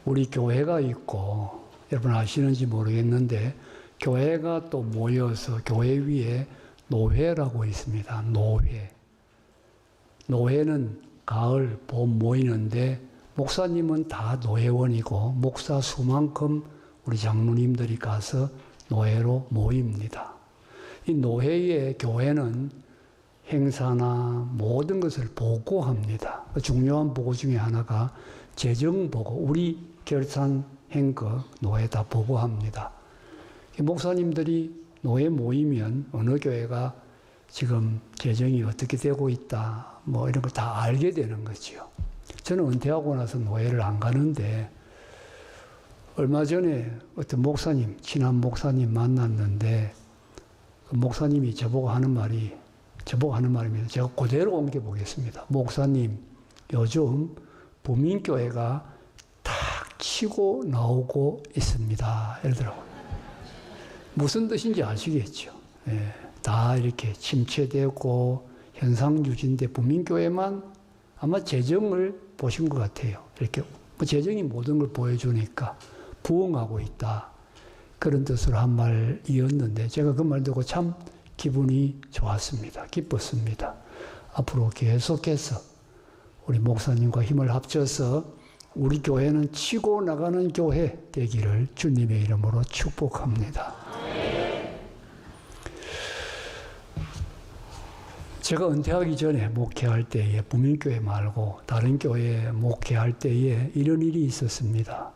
우리 교회가 있고, 여러분 아시는지 모르겠는데, 교회가 또 모여서 교회 위에 노회라고 있습니다. 노회. 노회는 가을, 봄 모이는데, 목사님은 다 노회원이고, 목사 수만큼 우리 장로님들이 가서 노회로 모입니다. 이 노회의 교회는 행사나 모든 것을 보고합니다. 중요한 보고 중에 하나가 재정보고, 우리 결산행거 노회 다 보고합니다. 목사님들이 노회 모이면 어느 교회가 지금 재정이 어떻게 되고 있다, 뭐 이런 거 다 알게 되는 거죠. 저는 은퇴하고 나서 노회를 안 가는데, 얼마 전에 어떤 목사님, 친한 목사님 만났는데, 그 목사님이 저보고 하는 말입니다. 제가 그대로 옮겨보겠습니다. 목사님, 요즘 부민교회가 탁 치고 나오고 있습니다. 이러더라고요. 무슨 뜻인지 아시겠죠? 예, 다 이렇게 침체되고 현상유지인데 부민교회만 아마 재정을 보신 것 같아요. 이렇게 재정이 모든 걸 보여주니까 부흥하고 있다. 그런 뜻으로 한 말이었는데 제가 그 말 듣고 참 기분이 좋았습니다. 기뻤습니다. 앞으로 계속해서 우리 목사님과 힘을 합쳐서 우리 교회는 치고 나가는 교회 되기를 주님의 이름으로 축복합니다. 제가 은퇴하기 전에 목회할 때에 부민교회 말고 다른 교회에 목회할 때에 이런 일이 있었습니다.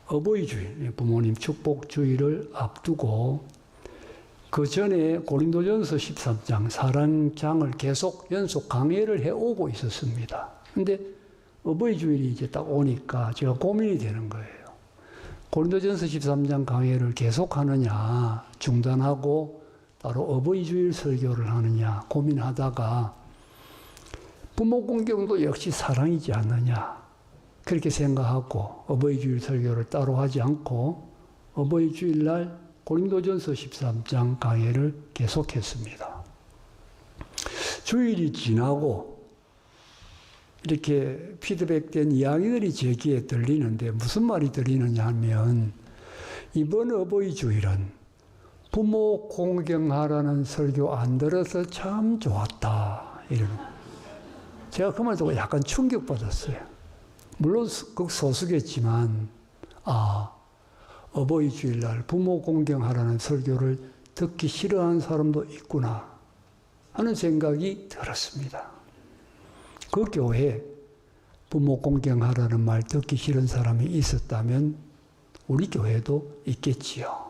어버이주일, 부모님 축복주일을 앞두고 그 전에 고린도전서 13장, 사랑장을 계속 연속 강해를 해오고 있었습니다. 근데 어버이주일이 이제 딱 오니까 제가 고민이 되는 거예요. 고린도전서 13장 강해를 계속하느냐, 중단하고 따로 어버이주일 설교를 하느냐 고민하다가 부모 공경도 역시 사랑이지 않느냐 그렇게 생각하고 어버이주일 설교를 따로 하지 않고 어버이주일날 고린도전서 13장 강해를 계속했습니다. 주일이 지나고 이렇게 피드백된 이야기들이 제 귀에 들리는데 무슨 말이 들리느냐 하면 이번 어버이주일은 부모 공경하라는 설교 안 들어서 참 좋았다. 이러는. 제가 그 말 듣고 약간 충격받았어요. 물론 극소수겠지만, 어버이 주일날 부모 공경하라는 설교를 듣기 싫어하는 사람도 있구나 하는 생각이 들었습니다. 그 교회에 부모 공경하라는 말 듣기 싫은 사람이 있었다면 우리 교회도 있겠지요.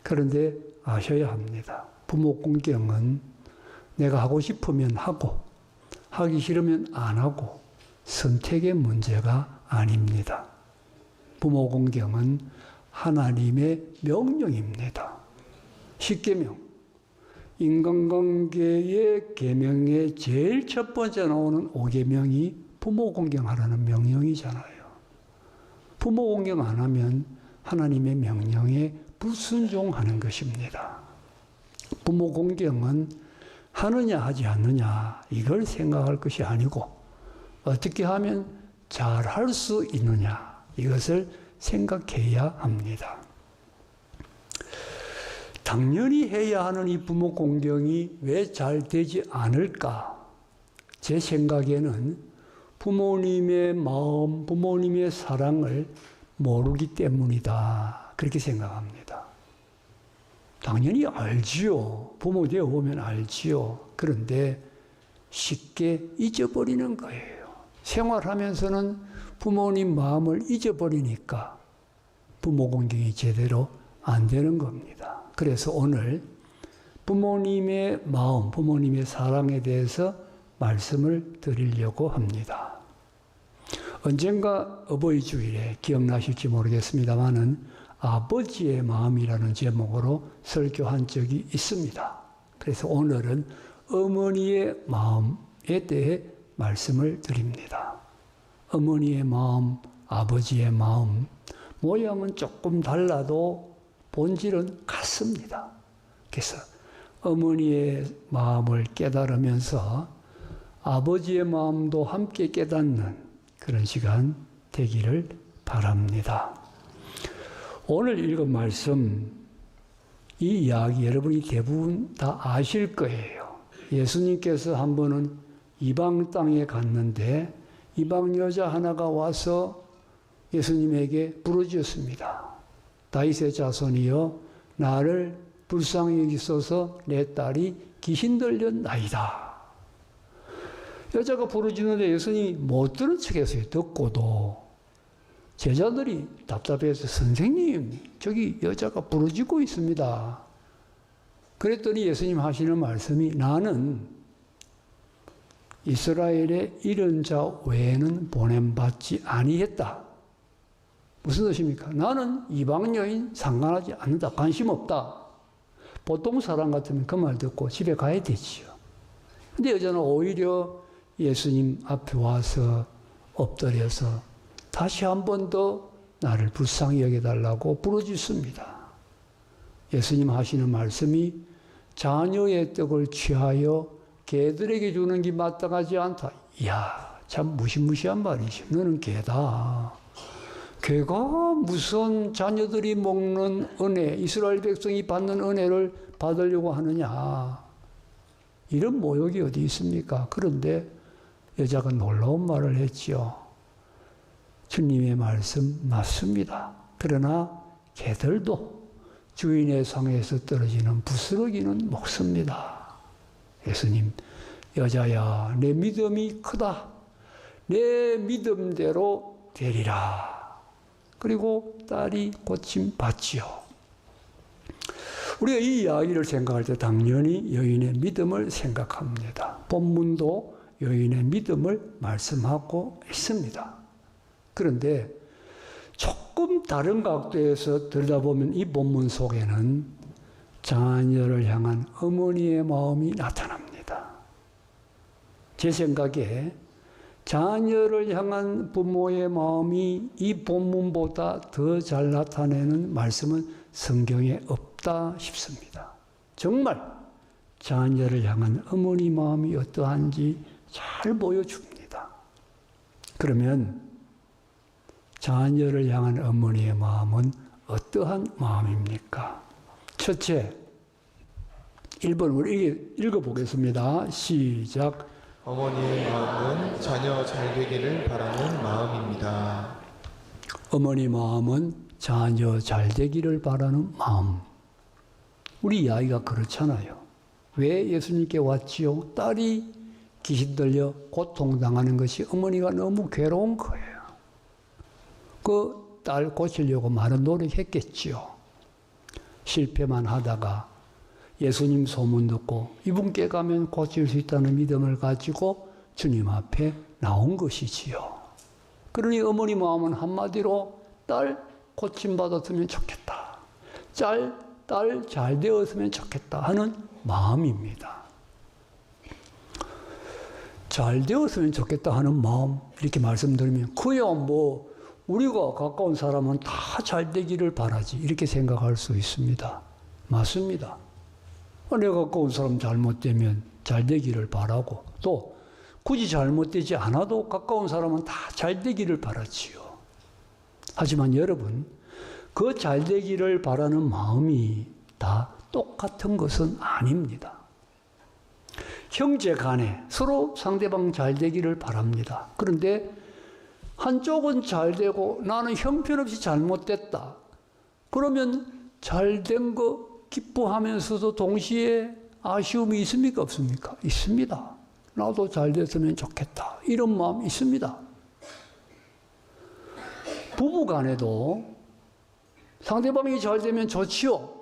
그런데 아셔야 합니다. 부모 공경은 내가 하고 싶으면 하고 하기 싫으면 안 하고 선택의 문제가 아닙니다. 부모 공경은 하나님의 명령입니다. 십계명, 인간관계의 계명의 제일 첫 번째 나오는 5계명이 부모 공경하라는 명령이잖아요. 부모 공경 안 하면 하나님의 명령에 불순종하는 것입니다. 부모 공경은 하느냐 하지 않느냐 이걸 생각할 것이 아니고 어떻게 하면 잘 할 수 있느냐 이것을 생각해야 합니다. 당연히 해야 하는 이 부모 공경이 왜 잘 되지 않을까? 제 생각에는 부모님의 마음, 부모님의 사랑을 모르기 때문이다. 그렇게 생각합니다. 당연히 알지요. 부모 되어 보면 알지요. 그런데 쉽게 잊어버리는 거예요. 생활하면서는 부모님 마음을 잊어버리니까 부모 공경이 제대로 안 되는 겁니다. 그래서 오늘 부모님의 마음, 부모님의 사랑에 대해서 말씀을 드리려고 합니다. 언젠가 어버이주일에 기억나실지 모르겠습니다만은 아버지의 마음이라는 제목으로 설교한 적이 있습니다. 그래서 오늘은 어머니의 마음에 대해 말씀을 드립니다. 어머니의 마음, 아버지의 마음, 모양은 조금 달라도 본질은 같습니다. 그래서 어머니의 마음을 깨달으면서 아버지의 마음도 함께 깨닫는 그런 시간 되기를 바랍니다. 오늘 읽은 말씀, 이 이야기 여러분이 대부분 다 아실 거예요. 예수님께서 한 번은 이방 땅에 갔는데 이방 여자 하나가 와서 예수님에게 부르짖었습니다. 다윗의 자손이여 나를 불쌍히 여기소서 내 딸이 귀신 들렸나이다. 여자가 부르짖는데 예수님이 못 들은 척했어요. 듣고도. 제자들이 답답해서 선생님 저기 여자가 부르짖고 있습니다. 그랬더니 예수님 하시는 말씀이 나는 이스라엘의 이런 자 외에는 보냄받지 아니했다. 무슨 뜻입니까? 나는 이방 여인 상관하지 않는다. 관심 없다. 보통 사람 같으면 그 말 듣고 집에 가야 되지요. 근데 여자는 오히려 예수님 앞에 와서 엎드려서 다시 한 번 더 나를 불쌍히 여겨달라고 부르짖습니다. 예수님 하시는 말씀이 자녀의 떡을 취하여 개들에게 주는 게 마땅하지 않다. 이야, 참 무시무시한 말이죠. 너는 개다. 개가 무슨 자녀들이 먹는 은혜, 이스라엘 백성이 받는 은혜를 받으려고 하느냐. 이런 모욕이 어디 있습니까? 그런데 여자가 놀라운 말을 했지요. 주님의 말씀 맞습니다. 그러나 개들도 주인의 상에서 떨어지는 부스러기는 먹습니다. 예수님, 여자야, 내 믿음이 크다. 내 믿음대로 되리라. 그리고 딸이 고침 받지요. 우리가 이 이야기를 생각할 때 당연히 여인의 믿음을 생각합니다. 본문도 여인의 믿음을 말씀하고 있습니다. 그런데 조금 다른 각도에서 들여다보면 이 본문 속에는 자녀를 향한 어머니의 마음이 나타납니다. 제 생각에 자녀를 향한 부모의 마음이 이 본문보다 더 잘 나타내는 말씀은 성경에 없다 싶습니다. 정말 자녀를 향한 어머니 마음이 어떠한지 잘 보여줍니다. 그러면 자녀를 향한 어머니의 마음은 어떠한 마음입니까? 첫째, 1번을 읽어보겠습니다. 시작. 어머니의 마음은 자녀 잘 되기를 바라는 마음입니다. 어머니 마음은 자녀 잘 되기를 바라는 마음. 우리 이야기가 그렇잖아요. 왜 예수님께 왔지요? 딸이 귀신 들려 고통당하는 것이 어머니가 너무 괴로운 거예요. 그 딸 고치려고 많은 노력했겠지요. 실패만 하다가 예수님 소문 듣고 이분께 가면 고칠 수 있다는 믿음을 가지고 주님 앞에 나온 것이지요. 그러니 어머니 마음은 한마디로 딸 고침받았으면 좋겠다. 딸 잘 되었으면 좋겠다 하는 마음입니다. 잘 되었으면 좋겠다 하는 마음 이렇게 말씀드리면 그야 뭐 우리가 가까운 사람은 다 잘 되기를 바라지 이렇게 생각할 수 있습니다. 맞습니다. 내가 가까운 사람 잘못되면 잘 되기를 바라고 또 굳이 잘못되지 않아도 가까운 사람은 다 잘 되기를 바라지요. 하지만 여러분 그 잘 되기를 바라는 마음이 다 똑같은 것은 아닙니다. 형제 간에 서로 상대방 잘 되기를 바랍니다. 그런데 한쪽은 잘 되고 나는 형편없이 잘못됐다. 그러면 잘 된 거 기뻐하면서도 동시에 아쉬움이 있습니까? 없습니까? 있습니다. 나도 잘 됐으면 좋겠다. 이런 마음 있습니다. 부부 간에도 상대방이 잘 되면 좋지요.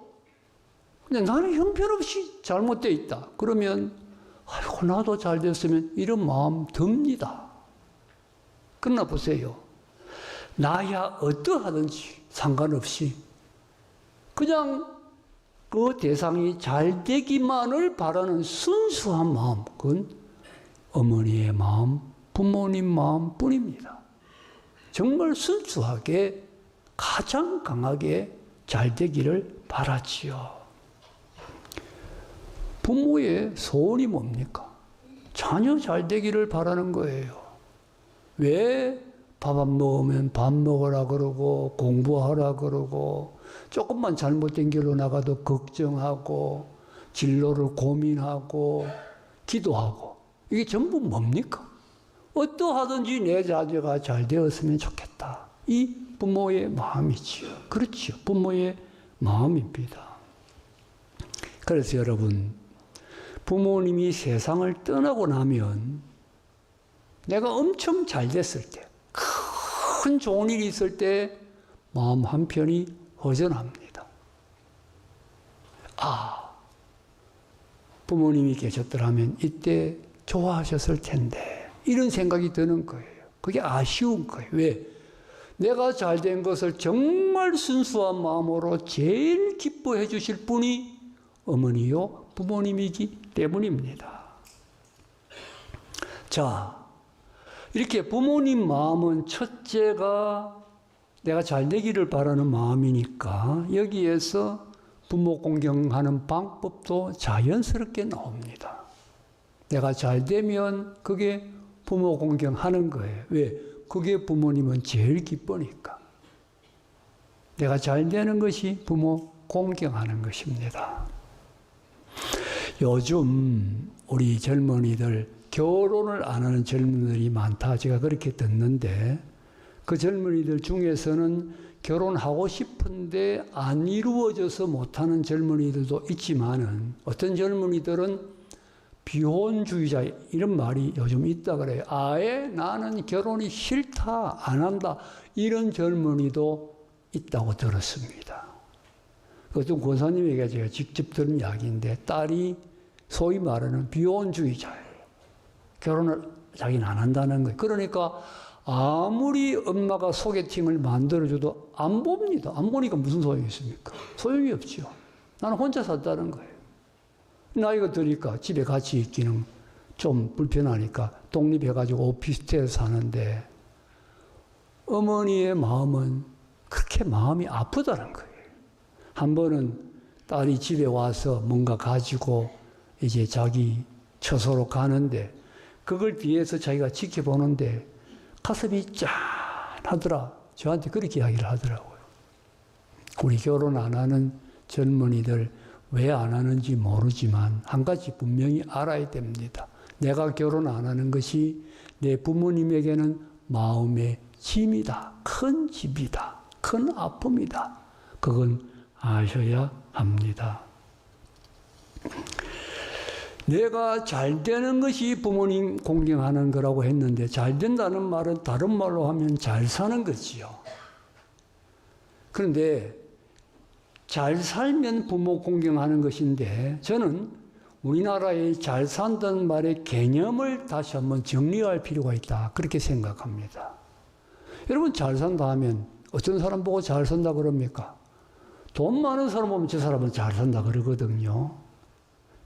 근데 나는 형편없이 잘못되어 있다. 그러면 아이고 나도 잘 됐으면 이런 마음 듭니다. 그러나 보세요. 나야 어떠하든지 상관없이 그냥 그 대상이 잘 되기만을 바라는 순수한 마음, 그건 어머니의 마음, 부모님 마음뿐입니다. 정말 순수하게 가장 강하게 잘 되기를 바라지요. 부모의 소원이 뭡니까? 자녀 잘 되기를 바라는 거예요. 왜 밥 안 먹으면 밥 먹으라 그러고 공부하라 그러고 조금만 잘못된 길로 나가도 걱정하고 진로를 고민하고 기도하고 이게 전부 뭡니까? 어떠하든지 내 자녀가 잘 되었으면 좋겠다. 이 부모의 마음이지요. 그렇죠. 부모의 마음입니다. 그래서 여러분, 부모님이 세상을 떠나고 나면 내가 엄청 잘 됐을 때, 큰 좋은 일이 있을 때 마음 한편이 허전합니다. 아, 부모님이 계셨더라면 이때 좋아하셨을 텐데 이런 생각이 드는 거예요. 그게 아쉬운 거예요. 왜? 내가 잘된 것을 정말 순수한 마음으로 제일 기뻐해 주실 분이 어머니요 부모님이기 때문입니다. 자, 이렇게 부모님 마음은 첫째가 내가 잘 되기를 바라는 마음이니까 여기에서 부모 공경하는 방법도 자연스럽게 나옵니다. 내가 잘 되면 그게 부모 공경하는 거예요. 왜? 그게 부모님은 제일 기쁘니까. 내가 잘 되는 것이 부모 공경하는 것입니다. 요즘 우리 젊은이들 결혼을 안 하는 젊은이들이 많다. 제가 그렇게 듣는데 그 젊은이들 중에서는 결혼하고 싶은데 안 이루어져서 못하는 젊은이들도 있지만은 어떤 젊은이들은 비혼주의자 이런 말이 요즘 있다 그래요. 아예 나는 결혼이 싫다, 안 한다 이런 젊은이도 있다고 들었습니다. 어떤 권사님에게 제가 직접 들은 이야기인데 딸이 소위 말하는 비혼주의자예요. 결혼을 자기는 안 한다는 거예요. 그러니까 아무리 엄마가 소개팅을 만들어줘도 안 봅니다. 안 보니까 무슨 소용이 있습니까? 소용이 없죠. 나는 혼자 산다는 거예요. 나이가 드니까 집에 같이 있기는 좀 불편하니까 독립해가지고 오피스텔 사는데 어머니의 마음은 그렇게 마음이 아프다는 거예요. 한 번은 딸이 집에 와서 뭔가 가지고 이제 자기 처소로 가는데 그걸 뒤에서 자기가 지켜보는데 가슴이 짠하더라. 저한테 그렇게 이야기를 하더라고요. 우리 결혼 안 하는 젊은이들 왜 안 하는지 모르지만 한 가지 분명히 알아야 됩니다. 내가 결혼 안 하는 것이 내 부모님에게는 마음의 짐이다. 큰 짐이다. 큰 아픔이다. 그건 아셔야 합니다. 내가 잘 되는 것이 부모님 공경하는 거라고 했는데 잘 된다는 말은 다른 말로 하면 잘 사는 거지요. 그런데 잘 살면 부모 공경하는 것인데 저는 우리나라의 잘 산다는 말의 개념을 다시 한번 정리할 필요가 있다. 그렇게 생각합니다. 여러분 잘 산다 하면 어떤 사람 보고 잘 산다 그럽니까? 돈 많은 사람 보면 저 사람은 잘 산다 그러거든요.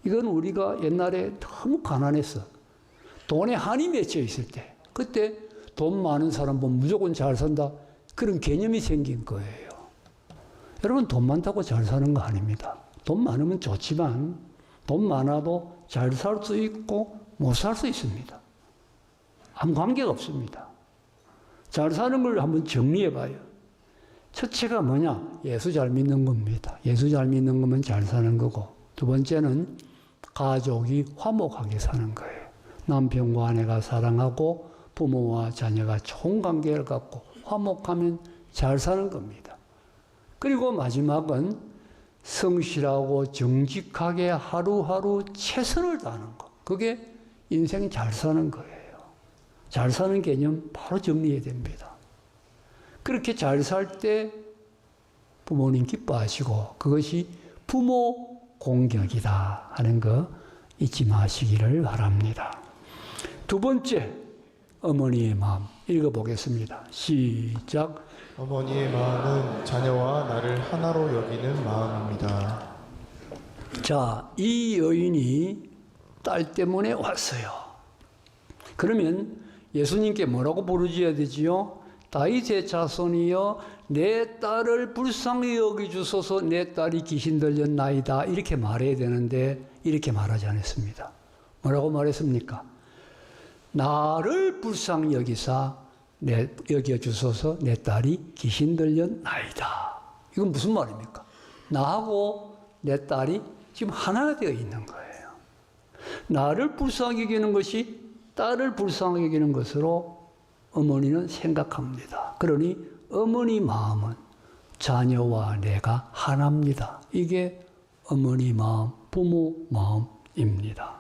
이건 우리가 옛날에 너무 가난했어. 돈에 한이 맺혀 있을 때 그때 돈 많은 사람 보면 무조건 잘 산다. 그런 개념이 생긴 거예요. 여러분 돈 많다고 잘 사는 거 아닙니다. 돈 많으면 좋지만 돈 많아도 잘 살 수 있고 못 살 수 있습니다. 아무 관계가 없습니다. 잘 사는 걸 한번 정리해 봐요. 첫째가 뭐냐? 예수 잘 믿는 겁니다. 예수 잘 믿는 거면 잘 사는 거고 두 번째는 가족이 화목하게 사는 거예요. 남편과 아내가 사랑하고 부모와 자녀가 좋은 관계를 갖고 화목하면 잘 사는 겁니다. 그리고 마지막은 성실하고 정직하게 하루하루 최선을 다하는 것. 그게 인생 잘 사는 거예요. 잘 사는 개념 바로 정리해야 됩니다. 그렇게 잘 살 때 부모님 기뻐하시고 그것이 부모 공경이다 하는 거 잊지 마시기를 바랍니다. 두 번째, 어머니의 마음 읽어보겠습니다. 시작. 어머니의 마음은 자녀와 나를 하나로 여기는 마음입니다. 자, 이 여인이 딸 때문에 왔어요. 그러면 예수님께 뭐라고 부르짖어야 되지요? 다윗의 자손이여 내 딸을 불쌍히 여기주소서. 내 딸이 귀신 들렸나이다. 이렇게 말해야 되는데 이렇게 말하지 않았습니다. 뭐라고 말했습니까? 나를 불쌍히 여기사 여겨 주소서 내 딸이 귀신 들렸나이다. 이건 무슨 말입니까? 나하고 내 딸이 지금 하나가 되어 있는 거예요. 나를 불쌍하게 여기는 것이 딸을 불쌍하게 여기는 것으로 어머니는 생각합니다. 그러니 어머니 마음은 자녀와 내가 하나입니다. 이게 어머니 마음, 부모 마음입니다.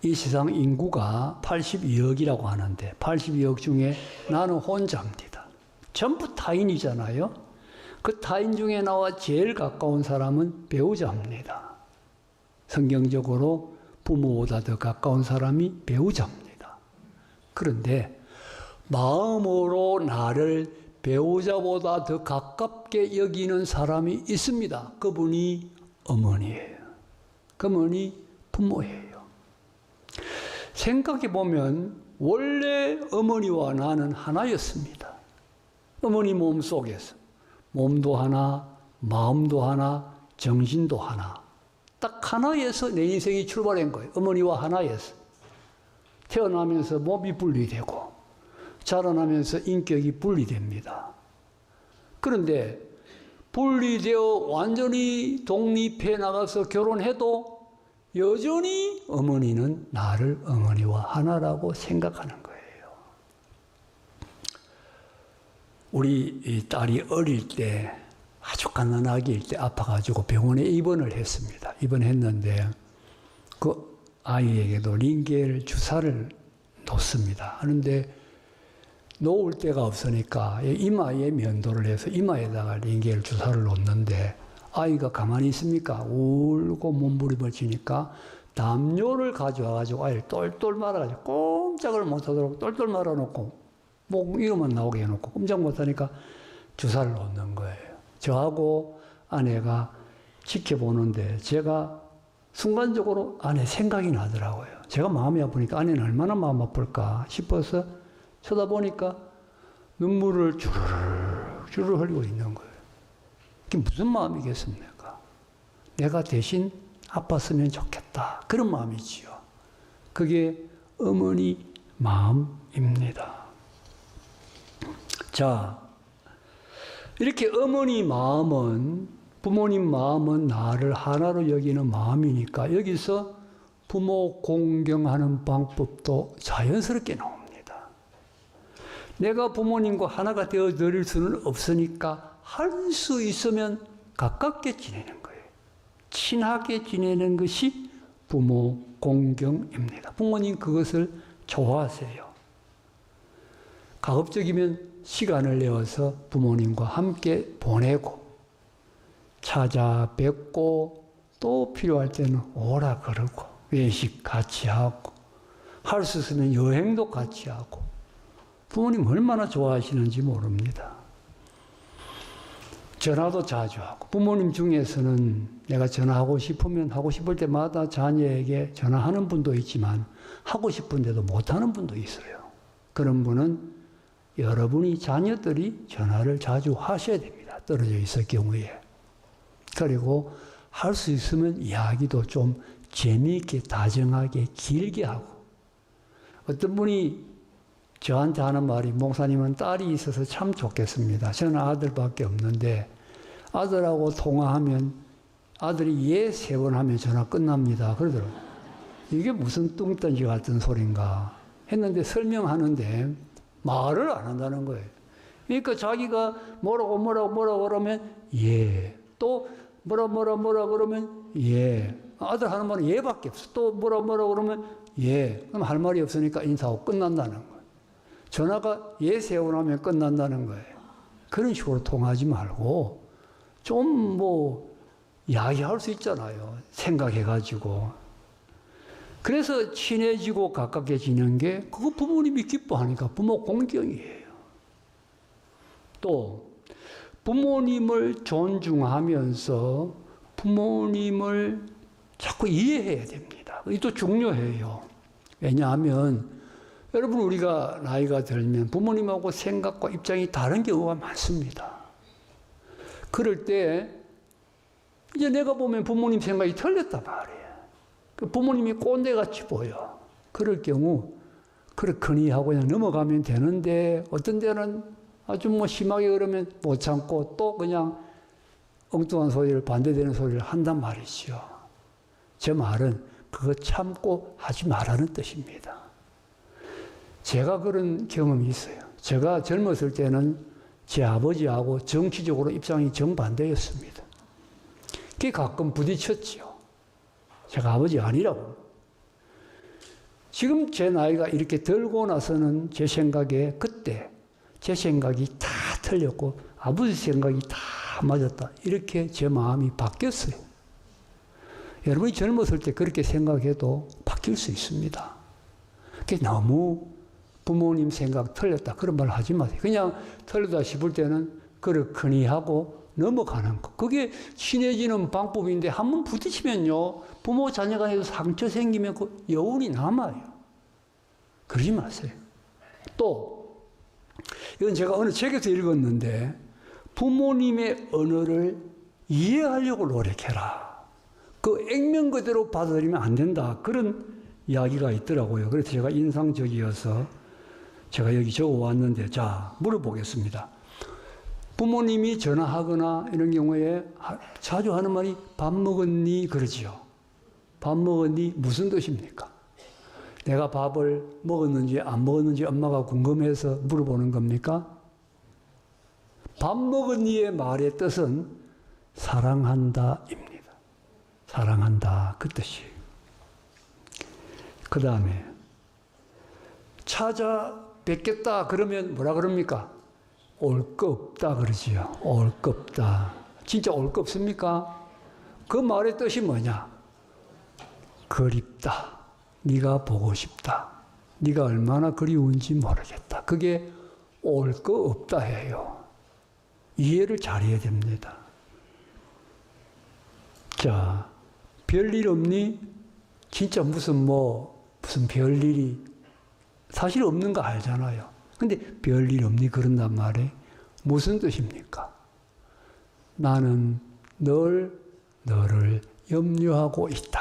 이 세상 인구가 82억이라고 하는데 82억 중에 나는 혼자입니다. 전부 타인이잖아요. 그 타인 중에 나와 제일 가까운 사람은 배우자입니다. 성경적으로 부모보다 더 가까운 사람이 배우자입니다. 그런데 마음으로 나를 배우자보다 더 가깝게 여기는 사람이 있습니다. 그분이 어머니예요. 그분이 부모예요. 생각해 보면 원래 어머니와 나는 하나였습니다. 어머니 몸 속에서 몸도 하나, 마음도 하나, 정신도 하나. 딱 하나에서 내 인생이 출발한 거예요. 어머니와 하나에서. 태어나면서 몸이 분리되고 자라나면서 인격이 분리됩니다. 그런데 분리되어 완전히 독립해 나가서 결혼해도 여전히 어머니는 나를 어머니와 하나라고 생각하는 거예요. 우리 딸이 어릴 때 아주 갓난아기일 때 아파가지고 병원에 입원을 했습니다. 입원했는데 그 아이에게도 링겔 주사를 놓습니다. 하는데 놓을 데가 없으니까 이마에 면도를 해서 이마에다가 링겔 주사를 놓는데 아이가 가만히 있습니까? 울고 몸부림을 치니까 담요를 가져와가지고 아이를 똘똘 말아가지고 꼼짝을 못하도록 똘똘 말아놓고 목 이름만 나오게 해놓고 꼼짝 못하니까 주사를 놓는 거예요. 저하고 아내가 지켜보는데 제가 순간적으로 아내 생각이 나더라고요. 제가 마음이 아프니까 아내는 얼마나 마음 아플까 싶어서 쳐다보니까 눈물을 주르르 흘리고 있는 거예요. 그게 무슨 마음이겠습니까? 내가 대신 아팠으면 좋겠다. 그런 마음이지요. 그게 어머니 마음입니다. 자, 이렇게 어머니 마음은, 부모님 마음은 나를 하나로 여기는 마음이니까 여기서 부모 공경하는 방법도 자연스럽게 나옵니다. 내가 부모님과 하나가 되어 드릴 수는 없으니까 할 수 있으면 가깝게 지내는 거예요. 친하게 지내는 것이 부모 공경입니다. 부모님 그것을 좋아하세요. 가급적이면 시간을 내어서 부모님과 함께 보내고 찾아뵙고 또 필요할 때는 오라 그러고 외식 같이 하고 할 수 있으면 여행도 같이 하고 부모님 얼마나 좋아하시는지 모릅니다. 전화도 자주 하고 부모님 중에서는 내가 전화하고 싶으면 하고 싶을 때마다 자녀에게 전화하는 분도 있지만 하고 싶은데도 못하는 분도 있어요. 그런 분은 여러분이 자녀들이 전화를 자주 하셔야 됩니다. 떨어져 있을 경우에. 그리고 할 수 있으면 이야기도 좀 재미있게 다정하게 길게 하고 어떤 분이 저한테 하는 말이 목사님은 딸이 있어서 참 좋겠습니다. 저는 아들밖에 없는데 아들하고 통화하면 아들이 예 3번 하면 전화 끝납니다. 그러더라고요. 이게 무슨 뚱딴지 같은 소린가 했는데 설명하는데 말을 안 한다는 거예요. 그러니까 자기가 뭐라고 그러면 예. 또 뭐라 그러면 예. 아들 하는 말은 예밖에 없어. 또 뭐라 그러면 예. 그럼 할 말이 없으니까 인사하고 끝난다는 거예요. 전화가 예 3번 하면 끝난다는 거예요. 그런 식으로 통하지 말고 좀 이야기할 수 있잖아요. 생각해가지고. 그래서 친해지고 가깝게 지는 게 그거 부모님이 기뻐하니까 부모 공경이에요. 또 부모님을 존중하면서 부모님을 자꾸 이해해야 됩니다. 이것도 중요해요. 왜냐하면 여러분 우리가 나이가 들면 부모님하고 생각과 입장이 다른 경우가 많습니다. 그럴 때 이제 내가 보면 부모님 생각이 틀렸단 말이에요. 부모님이 꼰대같이 보여. 그럴 경우 그렇거니 하고 그냥 넘어가면 되는데 어떤 데는 아주 뭐 심하게 그러면 못 참고 또 그냥 엉뚱한 소리를 반대되는 소리를 한단 말이죠. 제 말은 그거 참고 하지 말라는 뜻입니다. 제가 그런 경험이 있어요. 제가 젊었을 때는 제 아버지하고 정치적으로 입장이 정반대였습니다. 그게 가끔 부딪혔지요. 제가 아버지 아니라고. 지금 제 나이가 이렇게 들고 나서는 제 생각에 그때 제 생각이 다 틀렸고 아버지 생각이 다 맞았다. 이렇게 제 마음이 바뀌었어요. 여러분이 젊었을 때 그렇게 생각해도 바뀔 수 있습니다. 그게 너무 부모님 생각 틀렸다. 그런 말 하지 마세요. 그냥 틀렸다 싶을 때는 그렇거니 하고 넘어가는 거. 그게 친해지는 방법인데 한번 부딪히면요. 부모 자녀 간에도 상처 생기면 그 여운이 남아요. 그러지 마세요. 또 이건 제가 어느 책에서 읽었는데 부모님의 언어를 이해하려고 노력해라. 그 액면 그대로 받아들이면 안 된다. 그런 이야기가 있더라고요. 그래서 제가 인상적이어서 제가 여기 적어왔는데 자 물어보겠습니다. 부모님이 전화하거나 이런 경우에 자주 하는 말이 밥 먹었니? 그러지요. 밥 먹었니? 무슨 뜻입니까? 내가 밥을 먹었는지 안 먹었는지 엄마가 궁금해서 물어보는 겁니까? 밥 먹었니의 말의 뜻은 사랑한다입니다. 사랑한다 그 뜻이에요. 그 다음에 찾아뵙겠다 그러면 뭐라 그럽니까? 올 거 없다 그러지요. 올 거 없다. 진짜 올 거 없습니까? 그 말의 뜻이 뭐냐? 그립다. 네가 보고 싶다. 네가 얼마나 그리운지 모르겠다. 그게 올 거 없다 해요. 이해를 잘해야 됩니다. 자, 별일 없니? 진짜 무슨 별일이 사실 없는 거 알잖아요. 근데 별일 없니? 그런단 말이에요. 무슨 뜻입니까? 나는 늘 너를 염려하고 있다.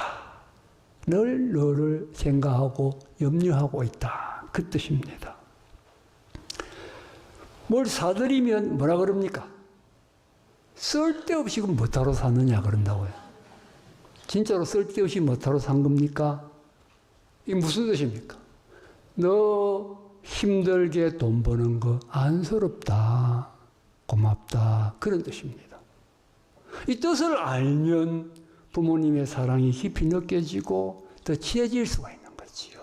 늘 너를 생각하고 염려하고 있다. 그 뜻입니다. 뭘 사드리면 뭐라 그럽니까? 쓸데없이 뭐하러 샀느냐 그런다고요. 진짜로 쓸데없이 뭐하러 산 겁니까? 이게 무슨 뜻입니까? 너 힘들게 돈 버는 거 안쓰럽다. 고맙다. 그런 뜻입니다. 이 뜻을 알면 부모님의 사랑이 깊이 느껴지고 더 친해질 수가 있는 거지요.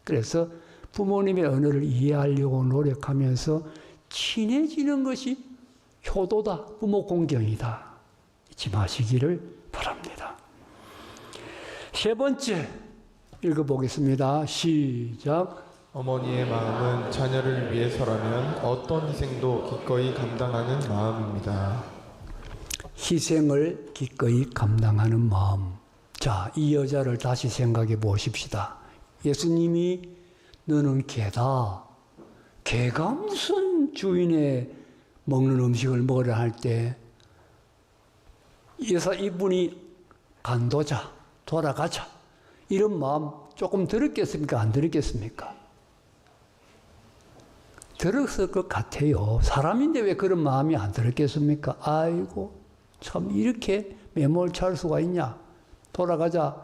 그래서 부모님의 언어를 이해하려고 노력하면서 친해지는 것이 효도다. 부모 공경이다. 잊지 마시기를 바랍니다. 세 번째 읽어보겠습니다. 시작. 어머니의 마음은 자녀를 위해서라면 어떤 희생도 기꺼이 감당하는 마음입니다. 희생을 기꺼이 감당하는 마음. 자, 이 여자를 다시 생각해 보십시다. 예수님이 너는 개다. 개가 무슨 주인의 먹는 음식을 먹으려 할 때 이분이 간도자, 돌아가자. 이런 마음 조금 들었겠습니까? 안 들었겠습니까? 들었을 것 같아요. 사람인데 왜 그런 마음이 안 들었겠습니까? 아이고, 참 이렇게 매몰찰 수가 있냐? 돌아가자.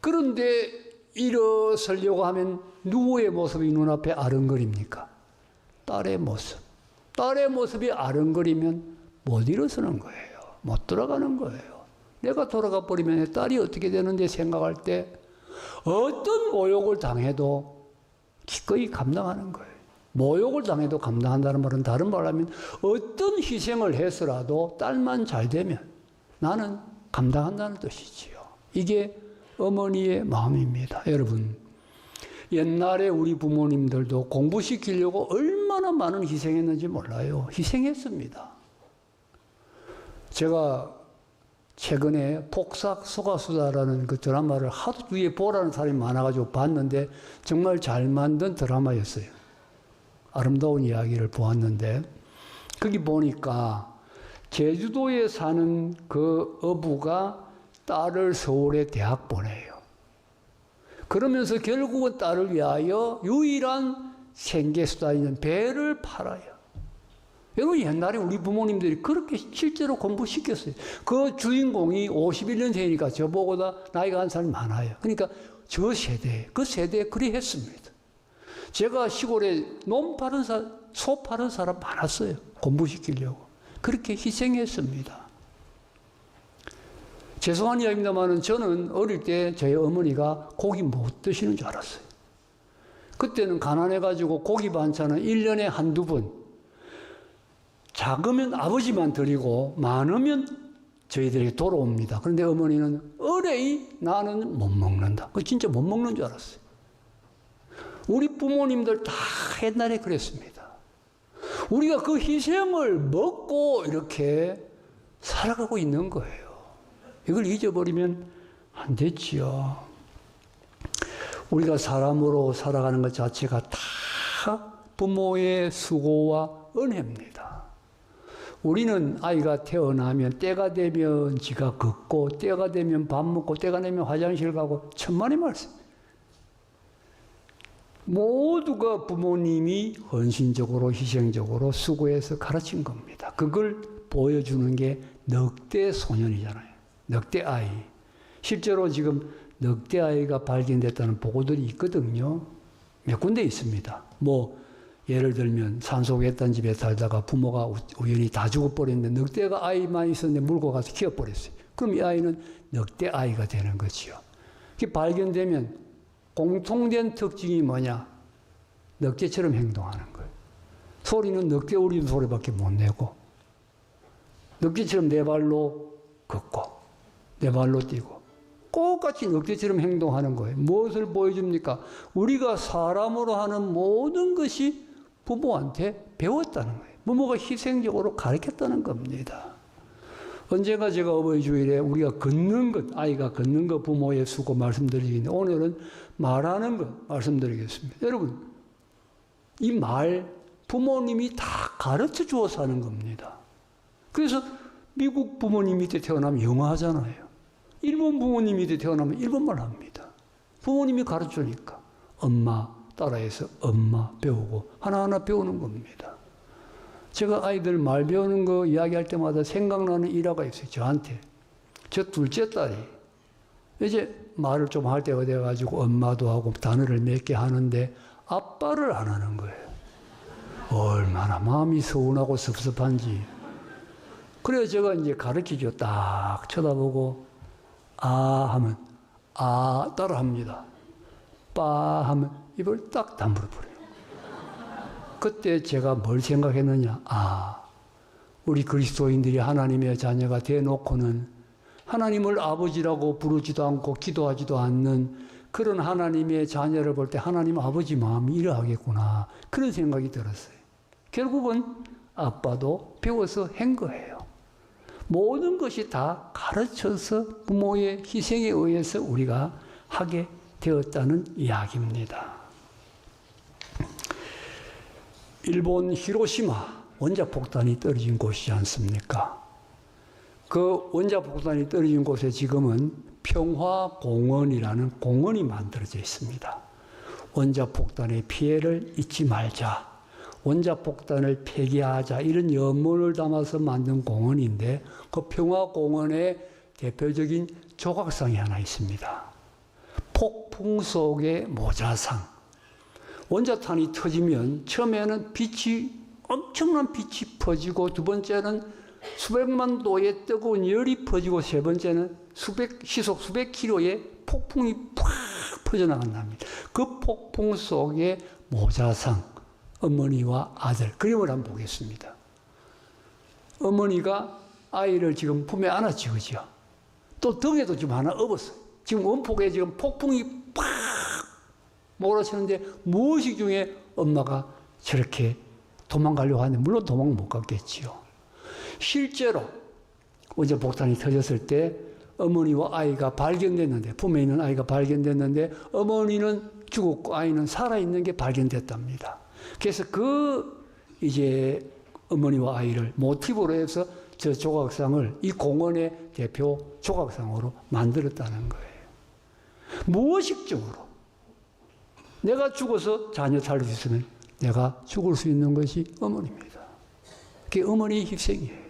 그런데 일어서려고 하면 누구의 모습이 눈앞에 아른거립니까? 딸의 모습. 딸의 모습이 아른거리면 못 일어서는 거예요. 못 돌아가는 거예요. 내가 돌아가 버리면 내 딸이 어떻게 되는데 생각할 때 어떤 모욕을 당해도 기꺼이 감당하는 거예요. 모욕을 당해도 감당한다는 말은 다른 말로 하면 어떤 희생을 해서라도 딸만 잘 되면 나는 감당한다는 뜻이지요. 이게 어머니의 마음입니다. 여러분, 옛날에 우리 부모님들도 공부시키려고 얼마나 많은 희생했는지 몰라요. 희생했습니다. 제가 최근에 폭삭 소가수다라는 그 드라마를 하도 위에 보라는 사람이 많아가지고 봤는데 정말 잘 만든 드라마였어요. 아름다운 이야기를 보았는데 거기 보니까 제주도에 사는 그 어부가 딸을 서울에 대학 보내요. 그러면서 결국은 딸을 위하여 유일한 생계수단인 배를 팔아요. 여러분, 옛날에 우리 부모님들이 그렇게 실제로 공부시켰어요. 그 주인공이 51년생이니까 저보다 나이가 한 살 많아요. 그러니까 저 세대, 그 세대에 그리 했습니다. 제가 시골에 소 파는 사람 많았어요. 공부시키려고. 그렇게 희생했습니다. 죄송한 이야기입니다만 저는 어릴 때 저희 어머니가 고기 못 드시는 줄 알았어요. 그때는 가난해가지고 고기 반찬은 1년에 한두 번, 작으면 아버지만 드리고 많으면 저희들에게 돌아옵니다. 그런데 어머니는 의뢰이 나는 못 먹는다. 그 진짜 못 먹는 줄 알았어요. 우리 부모님들 다 옛날에 그랬습니다. 우리가 그 희생을 먹고 이렇게 살아가고 있는 거예요. 이걸 잊어버리면 안 되지요. 우리가 사람으로 살아가는 것 자체가 다 부모의 수고와 은혜입니다. 우리는 아이가 태어나면 때가 되면 지가 걷고 때가 되면 밥 먹고 때가 되면 화장실 가고 천만의 말씀. 모두가 부모님이 헌신적으로 희생적으로 수고해서 가르친 겁니다. 그걸 보여주는 게 늑대 소년이잖아요. 늑대 아이. 실제로 지금 늑대 아이가 발견됐다는 보고들이 있거든요. 몇 군데 있습니다. 예를 들면 산소계탄 집에 살다가 부모가 우연히 다 죽어버렸는데 늑대가 아이만 있었는데 물고 가서 키워버렸어요. 그럼 이 아이는 늑대 아이가 되는 거지요. 그게 발견되면 공통된 특징이 뭐냐? 늑대처럼 행동하는 거예요. 소리는 늑대 울리는 소리밖에 못 내고 늑대처럼 네 발로 걷고 네 발로 뛰고 똑같이 늑대처럼 행동하는 거예요. 무엇을 보여줍니까? 우리가 사람으로 하는 모든 것이 부모한테 배웠다는 거예요. 부모가 희생적으로 가르쳤다는 겁니다. 언젠가 제가 어버이 주일에 우리가 걷는 것, 아이가 걷는 것 부모의 수고 말씀드리겠는데 오늘은 말하는 것 말씀드리겠습니다. 여러분, 이 말 부모님이 다 가르쳐 주어서 하는 겁니다. 그래서 미국 부모님 밑에 태어나면 영어 하잖아요. 일본 부모님 밑에 태어나면 일본말 합니다. 부모님이 가르쳐 주니까 엄마 따라해서 엄마 배우고 하나하나 배우는 겁니다. 제가 아이들 말 배우는 거 이야기할 때마다 생각나는 일화가 있어요. 저한테. 저 둘째 딸이 이제 말을 좀 할 때가 돼가지고 엄마도 하고 단어를 몇 개 하는데 아빠를 안 하는 거예요. 얼마나 마음이 서운하고 섭섭한지. 그래서 제가 이제 가르치죠. 딱 쳐다보고 아 하면 아 따라 합니다. 빠 하면 입을 딱 다물어 버려요. 그때 제가 뭘 생각했느냐? 우리 그리스도인들이 하나님의 자녀가 되놓고는 하나님을 아버지라고 부르지도 않고 기도하지도 않는 그런 하나님의 자녀를 볼 때 하나님 아버지 마음이 이러하겠구나. 그런 생각이 들었어요. 결국은 아빠도 배워서 한 거예요. 모든 것이 다 가르쳐서 부모의 희생에 의해서 우리가 하게 되었다는 이야기입니다. 일본 히로시마 원자폭탄이 떨어진 곳이지 않습니까? 그 원자폭탄이 떨어진 곳에 지금은 평화공원이라는 공원이 만들어져 있습니다. 원자폭탄의 피해를 잊지 말자, 원자폭탄을 폐기하자 이런 염원을 담아서 만든 공원인데 그 평화공원의 대표적인 조각상이 하나 있습니다. 폭풍 속의 모자상. 원자탄이 터지면 처음에는 엄청난 빛이 퍼지고 두 번째는 수백만 도의 뜨거운 열이 퍼지고 세 번째는 시속 수백 킬로의 폭풍이 팍 퍼져나간답니다. 그 폭풍 속의 모자상, 어머니와 아들, 그림을 한번 보겠습니다. 어머니가 아이를 지금 품에 안았지, 그죠? 또 등에도 지금 하나 업었어요. 지금 원폭에 지금 폭풍이 팍 몰아치는데 무의식 중에 엄마가 저렇게 도망가려고 하는데 물론 도망 못 갔겠지요. 실제로 원자폭탄이 터졌을 때 어머니와 아이가 발견됐는데 품에 있는 아이가 발견됐는데 어머니는 죽었고 아이는 살아있는 게 발견됐답니다. 그래서 이제 어머니와 아이를 모티브로 해서 저 조각상을 이 공원의 대표 조각상으로 만들었다는 거예요. 무의식적으로 내가 죽어서 자녀 살릴 수 있으면 내가 죽을 수 있는 것이 어머니입니다. 그게 어머니의 희생이에요.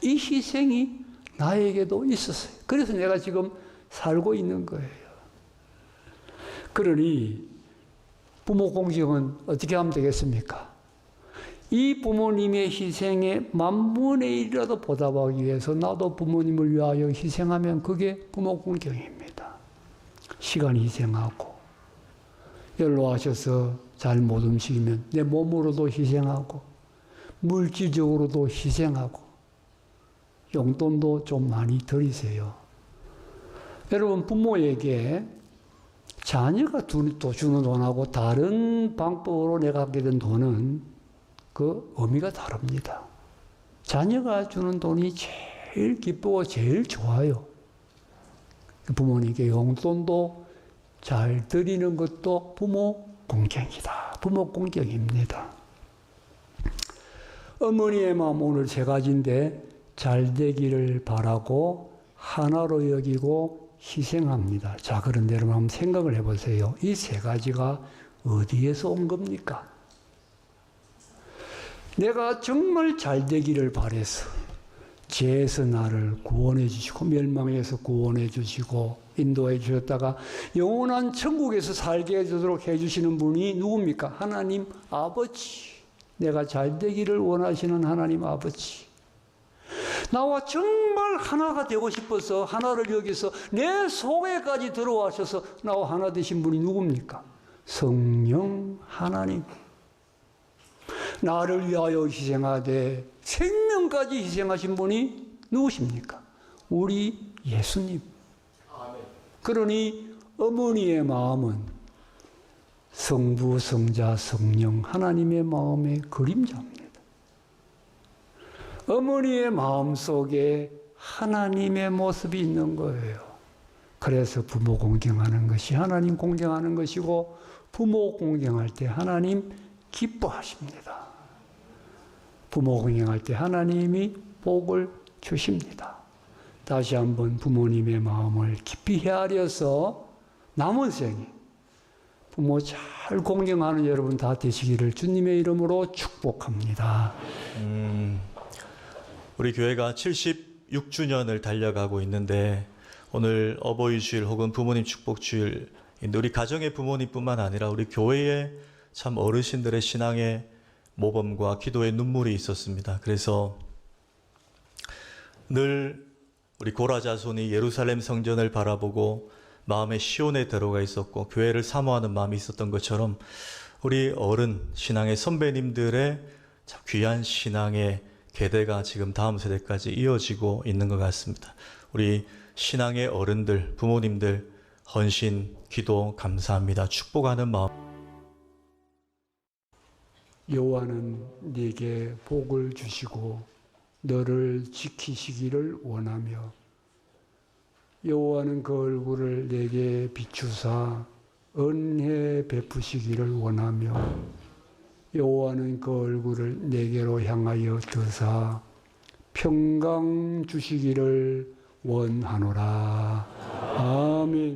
이 희생이 나에게도 있었어요. 그래서 내가 지금 살고 있는 거예요. 그러니 부모 공경은 어떻게 하면 되겠습니까? 이 부모님의 희생에 만분의 1이라도 보답하기 위해서 나도 부모님을 위하여 희생하면 그게 부모 공경입니다. 시간 희생하고, 연로하셔서 잘 못 움직이면 내 몸으로도 희생하고, 물질적으로도 희생하고, 용돈도 좀 많이 드리세요. 여러분, 부모에게 자녀가 또 주는 돈하고 다른 방법으로 내가 갖게 된 돈은 그 의미가 다릅니다. 자녀가 주는 돈이 제일 기쁘고 제일 좋아요. 부모님께 용돈도 잘 드리는 것도 부모 공경이다. 부모 공경입니다. 어머니의 마음 오늘 세 가지인데 잘 되기를 바라고 하나로 여기고 희생합니다. 자, 그런데 여러분 한번 생각을 해보세요. 이 세 가지가 어디에서 온 겁니까? 내가 정말 잘 되기를 바래서 죄에서 나를 구원해 주시고 멸망에서 구원해 주시고 인도해 주셨다가 영원한 천국에서 살게 되도록 해 주시는 분이 누굽니까? 하나님 아버지. 내가 잘 되기를 원하시는 하나님 아버지. 나와 정말 하나가 되고 싶어서 하나를 여기서 내 속에까지 들어와셔서 나와 하나 되신 분이 누굽니까? 성령 하나님. 나를 위하여 희생하되 생명까지 희생하신 분이 누구십니까? 우리 예수님. 그러니 어머니의 마음은 성부, 성자, 성령 하나님의 마음의 그림자입니다. 어머니의 마음 속에 하나님의 모습이 있는 거예요. 그래서 부모 공경하는 것이 하나님 공경하는 것이고 부모 공경할 때 하나님 기뻐하십니다. 부모 공경할 때 하나님이 복을 주십니다. 다시 한번 부모님의 마음을 깊이 헤아려서 남은 생에 부모 잘 공경하는 여러분 다 되시기를 주님의 이름으로 축복합니다. 우리 교회가 76주년을 달려가고 있는데 오늘 어버이 주일 혹은 부모님 축복 주일인데 우리 가정의 부모님뿐만 아니라 우리 교회의 참 어르신들의 신앙의 모범과 기도의 눈물이 있었습니다. 그래서 늘 우리 고라 자손이 예루살렘 성전을 바라보고 마음에 시온에 들어가 있었고 교회를 사모하는 마음이 있었던 것처럼 우리 어른 신앙의 선배님들의 참 귀한 신앙의 계대가 지금 다음 세대까지 이어지고 있는 것 같습니다. 우리 신앙의 어른들, 부모님들 헌신, 기도 감사합니다. 축복하는 마음. 여호와는 네게 복을 주시고 너를 지키시기를 원하며 여호와는 그 얼굴을 네게 비추사 은혜 베푸시기를 원하며 여호와는 그 얼굴을 네게로 향하여 드사 평강 주시기를 원하노라. 아멘.